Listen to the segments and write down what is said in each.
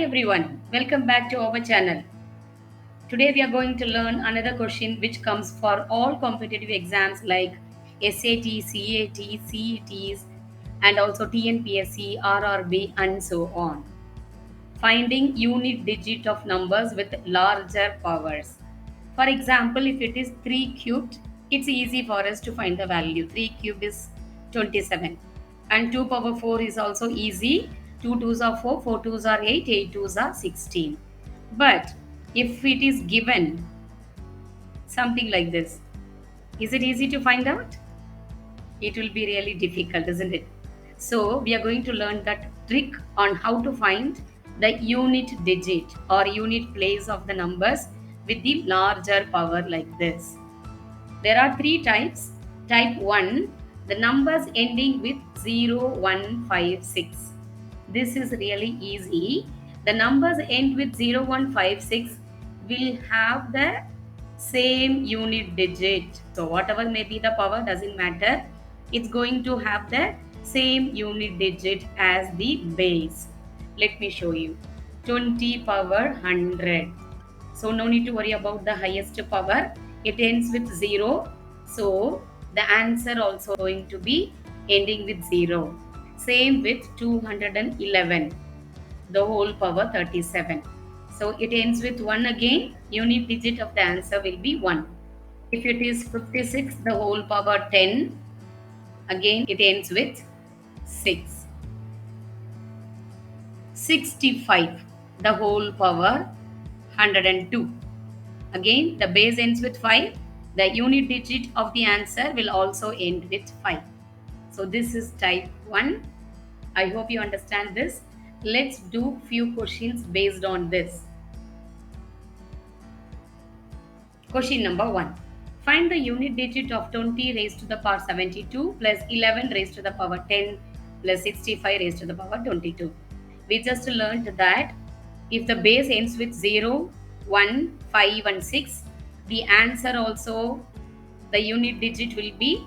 everyone, welcome back to our channel. Today we are going to learn another question which comes for all competitive exams like SAT, CAT, CETs and also TNPSC, RRB and so on. Finding unit digit of numbers with larger powers. For example, if it is 3 cubed, it's easy for us to find the value. 3 cubed is 27. And 2 power 4 is also easy. 2 twos are 4, 4 twos are 8, 8 twos are 16. But if it is given something like this, is it easy to find out? It will be really difficult, isn't it? So we are going to learn that trick on how to find the unit digit or unit place of the numbers with the larger power like this. There are three types. Type 1, the numbers ending with 0, 1, 5, 6. This is really easy. The numbers end with 0, 1, 5, 6 will have the same unit digit. So whatever may be the power doesn't matter. It's going to have the same unit digit as the base. Let me show you. 20 power 100. So no need to worry about the highest power. It ends with 0. So the answer also going to be ending with 0. Same with 211. The whole power 37. So it ends with 1 again. Unit digit of the answer will be 1. If it is 56, the whole power 10. Again it ends with 6. 65, the whole power 102. Again, the base ends with 5. The unit digit of the answer will also end with 5. So this is type 1. I hope you understand this. Let's do few questions based on this. Question number 1. Find the unit digit of 20 raised to the power 72 plus 11 raised to the power 10 plus 65 raised to the power 22. We just learned that if the base ends with 0, 1, 5 and 6, the answer also, the unit digit will be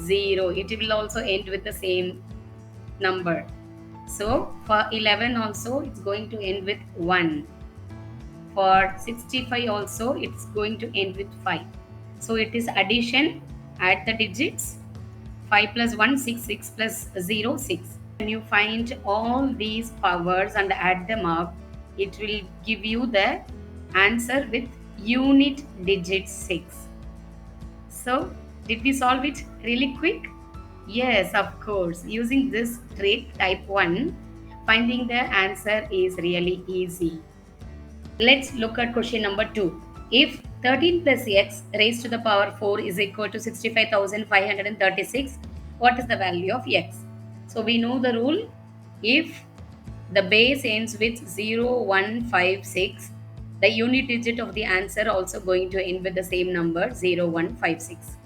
0. It will also end with the same number. So for 11 also it's going to end with 1. For 65 also it's going to end with 5. So it is addition, add the digits. 5 plus 1, 6, 6 plus 0, 6. When you find all these powers and add them up, it will give you the answer with unit digit 6. So did we solve it really quick? Yes, of course. Using this trick type 1, finding the answer is really easy. Let's look at question number 2. If 13 plus x raised to the power 4 is equal to 65,536, what is the value of x? So we know the rule. If the base ends with 0, 1, 5, 6, the unit digit of the answer also going to end with the same number 0, 1, 5, 6.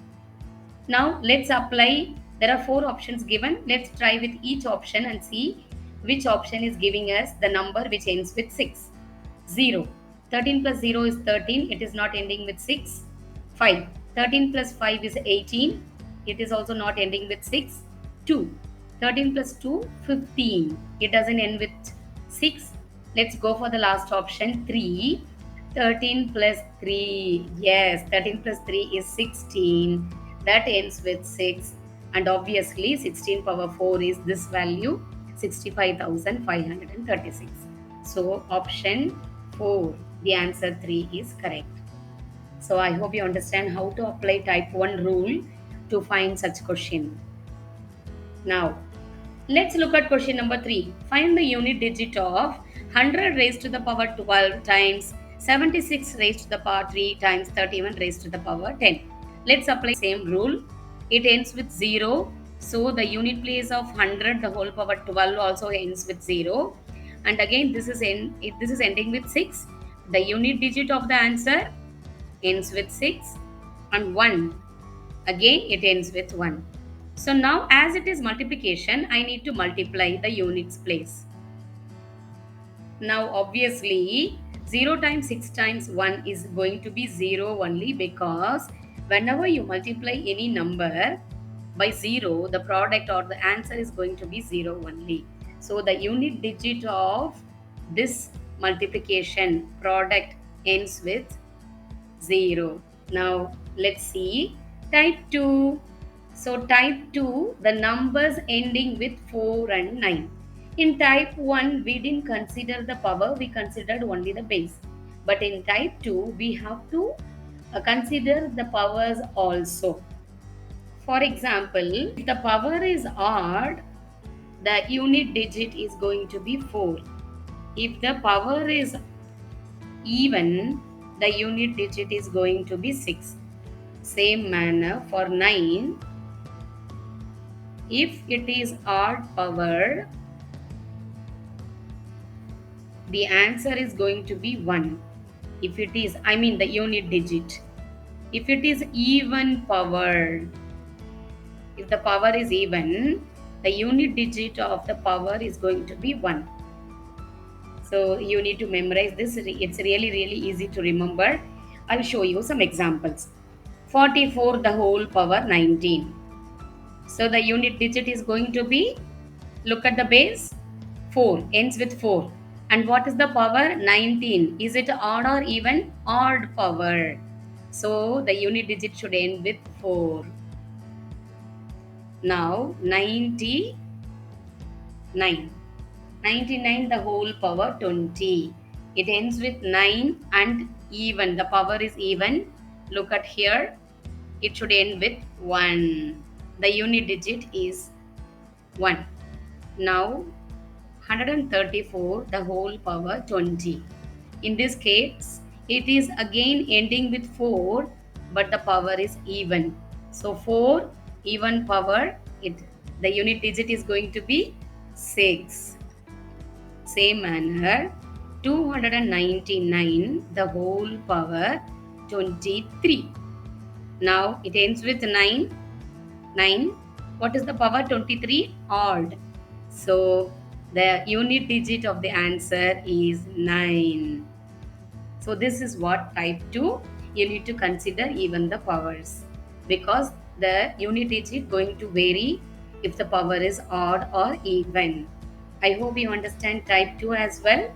Now let's apply. There are 4 options given. Let's try with each option and see which option is giving us the number which ends with 6. 0. 13 plus 0 is 13. It is not ending with 6. 5. 13 plus 5 is 18. It is also not ending with 6. 2. 13 plus 2, 15. It doesn't end with 6. Let's go for the last option. 3. 13 plus 3. Yes, 13 plus 3 is 16. That ends with 6. And obviously 16 power 4 is this value, 65,536. So option 4, the answer 3 is correct. So I hope you understand how to apply type 1 rule to find such question. Now let's look at question number 3. Find the unit digit of 100 raised to the power 12 times 76 raised to the power 3 times 31 raised to the power 10. Let's apply same rule. It ends with 0. So the unit place of 100, the whole power 12 also ends with 0. And again this is ending with 6. The unit digit of the answer ends with 6 and 1. Again it ends with 1. So now as it is multiplication, I need to multiply the units place. Now obviously 0 times 6 times 1 is going to be 0 only, because whenever you multiply any number by 0, the product or the answer is going to be 0 only. So the unit digit of this multiplication, product ends with 0. Now let's see type 2. So type 2, the numbers ending with 4 and 9. In type 1, we didn't consider the power, we considered only the base. But in type 2, we have to consider the powers also. For example, if the power is odd, the unit digit is going to be 4. If the power is even, the unit digit is going to be 6. Same manner for 9, if it is odd power, the answer is going to be 1. If it is, the unit digit. If it is even power, if the power is even, the unit digit of the power is going to be 1. So you need to memorize this. It's really, really easy to remember. I'll show you some examples. 44 the whole power 19. So the unit digit is going to be, look at the base, 4, ends with 4. And what is the power? 19. Is it odd or even? Odd power. So the unit digit should end with 4. Now 99. 99 the whole power 20. It ends with 9 and even. The power is even. Look at here. It should end with 1. The unit digit is 1. Now 134 the whole power 20. In this case, it is again ending with 4, but the power is even. So 4 even power, the unit digit is going to be 6. Same manner, 299 the whole power 23. Now it ends with 9. 9. What is the power 23? Odd. So the unit digit of the answer is 9. So this is what type 2, you need to consider even the powers, because the unit digit going to vary if the power is odd or even. I hope you understand type 2 as well.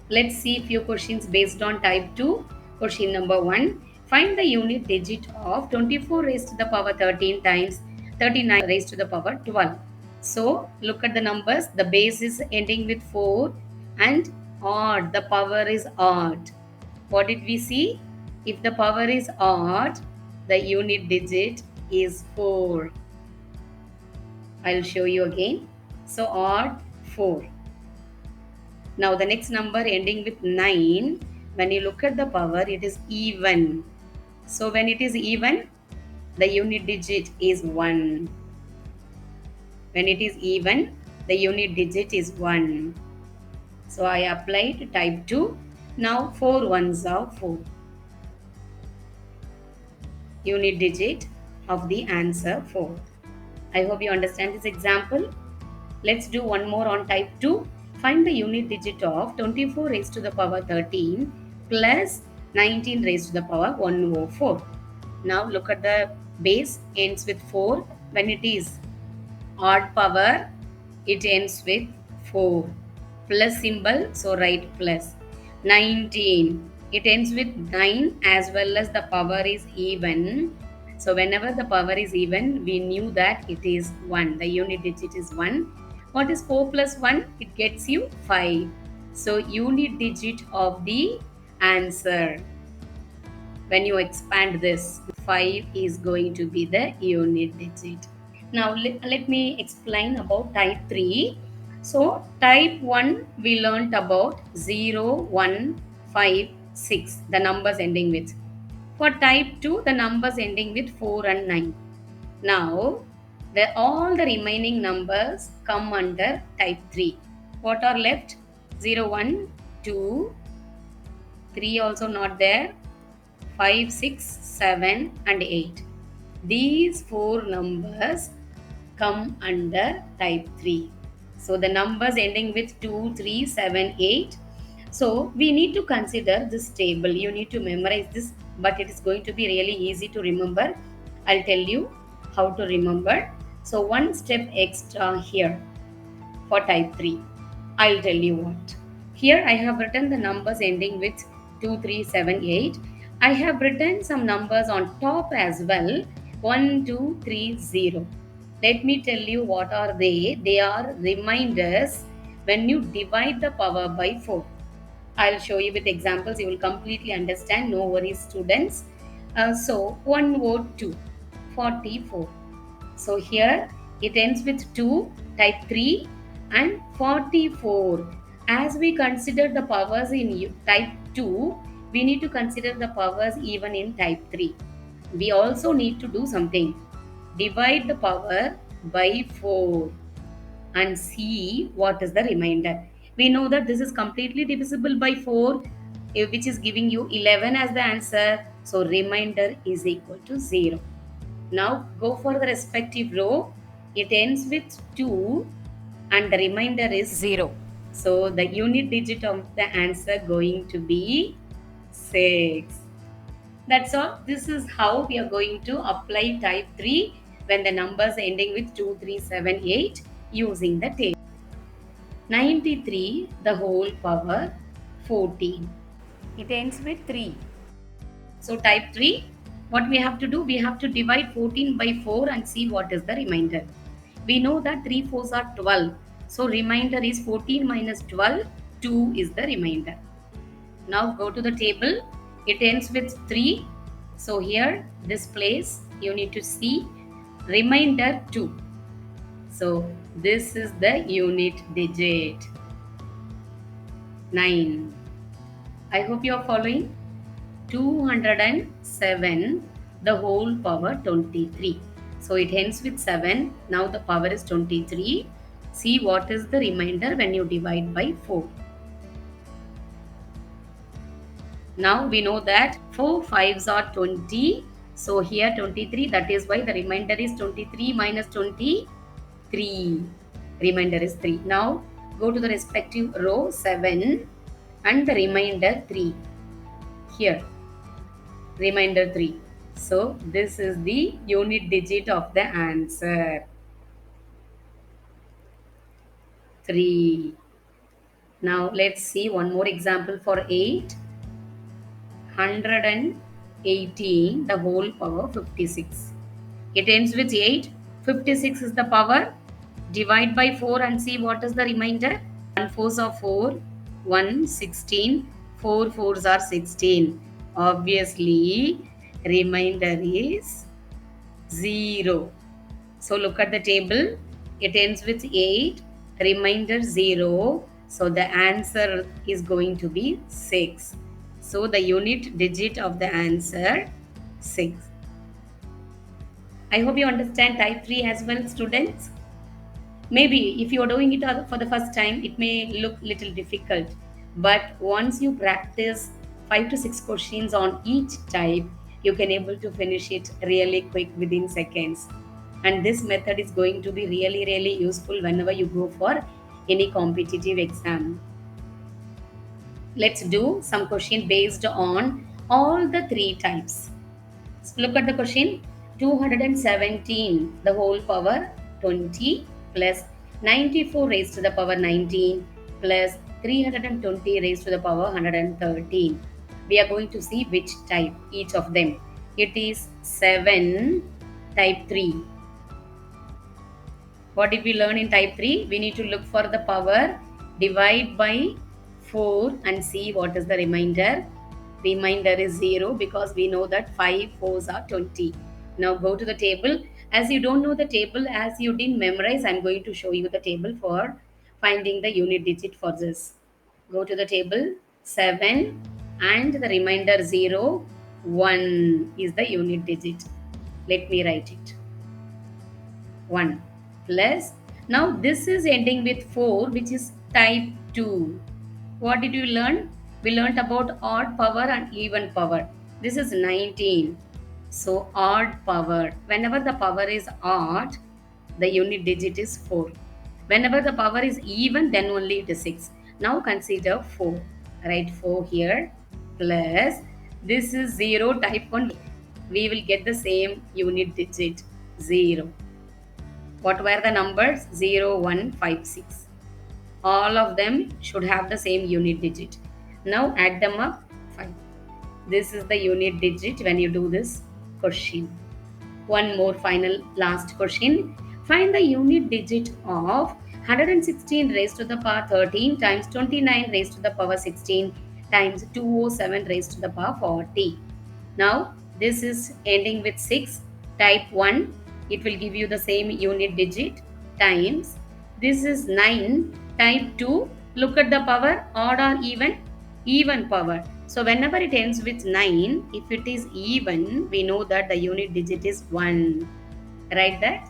Let's see few questions based on type 2. Question number 1. Find the unit digit of 24 raised to the power 13 times 39 raised to the power 12. So look at the numbers. The base is ending with 4 and odd. The power is odd. What did we see? If the power is odd, the unit digit is 4. I'll show you again. So odd 4. Now the next number ending with 9, when you look at the power, it is even. So when it is even, the unit digit is 1. When it is even, the unit digit is 1. So I applied type 2. Now 4 ones are 4. Unit digit of the answer 4. I hope you understand this example. Let's do one more on type 2. Find the unit digit of 24 raised to the power 13 plus 19 raised to the power 104. Now look at the base ends with 4. When it is odd power, it ends with 4. Plus symbol, so write plus. 19. It ends with 9 as well as the power is even. So whenever the power is even, we knew that it is 1. The unit digit is 1. What is 4 plus 1? It gets you 5. So unit digit of the answer, when you expand this, 5 is going to be the unit digit. Now let me explain about type 3. So type 1 we learnt about 0, 1, 5, 6, the numbers ending with. For type 2, the numbers ending with 4 and 9. Now all the remaining numbers come under type 3. What are left? 0, 1, 2, 3 also not there, 5, 6, 7 and 8. These 4 numbers come under type 3. So the numbers ending with 2, 3, 7, 8. So we need to consider this table. You need to memorize this, but it is going to be really easy to remember. I'll tell you how to remember. So one step extra here for type 3. I'll tell you what. Here I have written the numbers ending with 2378. I have written some numbers on top as well. 1230. Let me tell you what are they. They are reminders when you divide the power by 4. I'll show you with examples. You will completely understand. No worries, students. So 1 over 2, 44. So here it ends with 2, type 3 and 44. As we consider the powers in type 2, we need to consider the powers even in type 3. We also need to do something. Divide the power by 4 and see what is the remainder. We know that this is completely divisible by 4, which is giving you 11 as the answer. So remainder is equal to 0. Now go for the respective row. It ends with 2 and the remainder is 0. So the unit digit of the answer going to be 6. That's all. This is how we are going to apply type 3 when the numbers ending with 2378 using the table. 93 the whole power 14. It ends with 3. So type 3, what we have to do, we have to divide 14 by 4 and see what is the remainder. We know that 3 4s are 12. So remainder is 14 minus 12, 2 is the remainder. Now go to the table. It ends with 3. So here, this place, you need to see remainder 2. So this is the unit digit 9. I hope you are following. 207 the whole power 23. So it ends with 7. Now the power is 23. See what is the remainder when you divide by 4. Now we know that 4 5s are 20. So here 23, that is why the remainder is 23 minus 23. Remainder is 3. Now go to the respective row 7 and the remainder 3. Here remainder 3. So this is the unit digit of the answer 3. Now let's see one more example for 8. 118 the whole power 56. It ends with 8. 56 is the power. Divide by 4 and see what is the remainder. 1 4s are 4. 1 16. 4 4s are 16. Obviously, remainder is 0. So look at the table. It ends with 8. Remainder 0. So the answer is going to be 6. So the unit digit of the answer 6. I hope you understand type 3 as well, students. Maybe if you are doing it for the first time, it may look little difficult. But once you practice 5 to 6 questions on each type, you can able to finish it really quick within seconds. And this method is going to be really, really useful whenever you go for any competitive exam. Let's do some question based on all the 3 types. So look at the question. 217 the whole power 20 plus 94 raised to the power 19 plus 320 raised to the power 113. We are going to see which type, each of them. It is 7 type 3. What did we learn in type 3? We need to look for the power, divide by 4 and see what is the remainder. Remainder is 0 because we know that 5 4s are 20. Now go to the table. As you don't know the table, as you didn't memorize, I'm going to show you the table for finding the unit digit for this. Go to the table. 7 and the remainder 0. 1 is the unit digit. Let me write it. 1 plus. Now this is ending with 4, which is type 2. What did you learn? We learned about odd power and even power. This is 19. So odd power. Whenever the power is odd, the unit digit is 4. Whenever the power is even, then only it is 6. Now consider 4. Write 4 here plus this is 0 type 1. We will get the same unit digit 0. What were the numbers? 0, 1, 5, 6. All of them should have the same unit digit. Now add them up. 5. This is the unit digit when you do this question. One more final last question. Find the unit digit of 116 raised to the power 13 times 29 raised to the power 16 times 207 raised to the power 40. Now this is ending with 6. Type 1. It will give you the same unit digit times. This is 9. Type 2. Look at the power, odd or even? Even power. So whenever it ends with 9, if it is even, we know that the unit digit is 1. Write that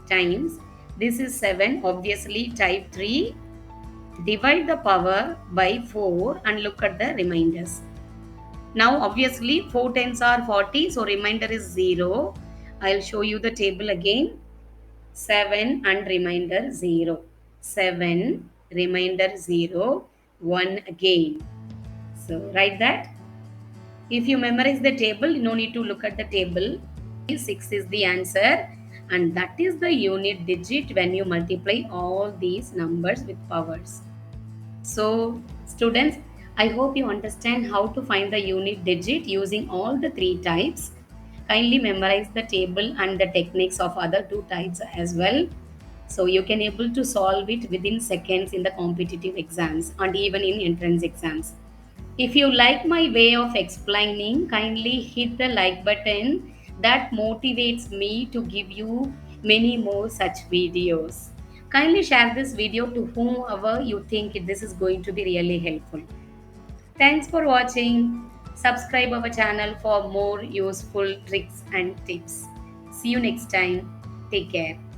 times. This is 7. Obviously type 3. Divide the power by 4 and look at the reminders. Now obviously 4 tens are 40, so remainder is 0. I'll show you the table again. 7 and remainder 0. 7, remainder 0, 1 again. So write that. If you memorize the table, no need to look at the table. 6 is the answer, and that is the unit digit when you multiply all these numbers with powers. So, students, I hope you understand how to find the unit digit using all the three types. Kindly memorize the table and the techniques of other two types as well. So you can able to solve it within seconds in the competitive exams and even in entrance exams. If you like my way of explaining, kindly hit the like button. That motivates me to give you many more such videos. Kindly share this video to whomever you think this is going to be really helpful. Thanks for watching. Subscribe our channel for more useful tricks and tips. See you next time. Take care.